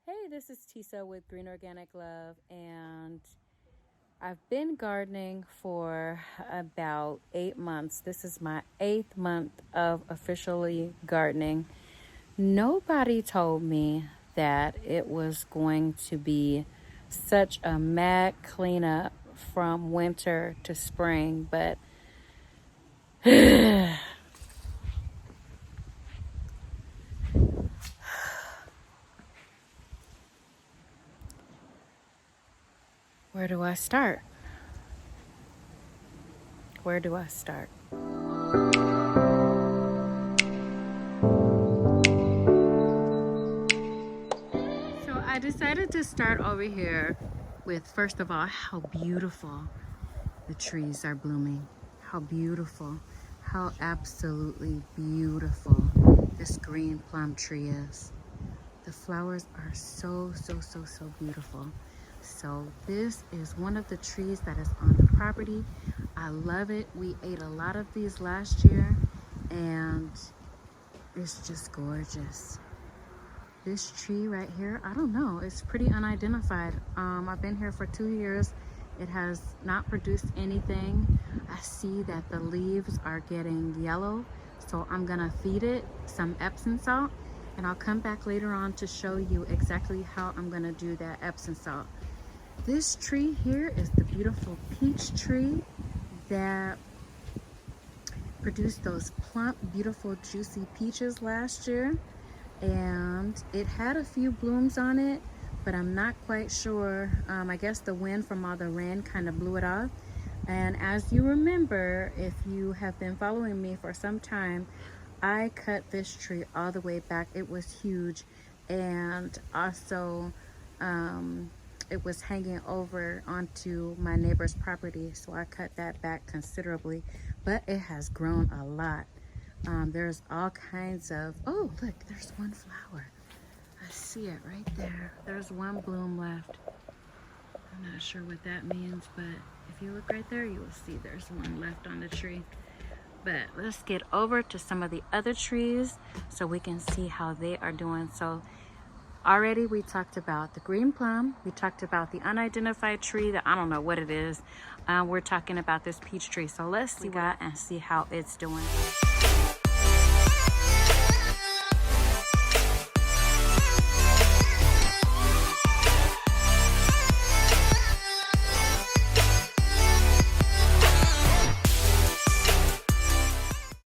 Hey, this is Tisa with Green Organic Love, and I've been gardening for about 8 months. This is my 8th month of officially gardening. Nobody told me that it was going to be such a mad cleanup from winter to spring, but where do I start? Where do I start? So I decided to start over here with, first of all, how beautiful the trees are blooming. How beautiful, how absolutely beautiful this green plum tree is. The flowers are so beautiful. So this is one of the trees that is on the property. I love it. We ate a lot of these last year and it's just gorgeous. This tree right here, I don't know, it's pretty unidentified. I've been here for 2 years. It has not produced anything. I see that the leaves are getting yellow, so I'm gonna feed it some Epsom salt, and I'll come back later on to show you exactly how I'm gonna do that Epsom salt. This tree here is the beautiful peach tree that produced those plump, beautiful, juicy peaches last year. And it had a few blooms on it, but I'm not quite sure. I guess the wind from all the rain kind of blew it off. And as you remember, if you have been following me for some time, I cut this tree all the way back. It was huge, and also it was hanging over onto my neighbor's property, so I cut that back considerably, but it has grown a lot. There's all kinds of, oh look, there's one flower. I see it right there. There's one bloom left. I'm not sure what that means, but if you look right there, you will see there's one left on the tree. But let's get over to some of the other trees so we can see how they are doing. So already we talked about the green plum. We talked about the unidentified tree that I don't know what it is. We're talking about this peach tree. So let's see that and see how it's doing.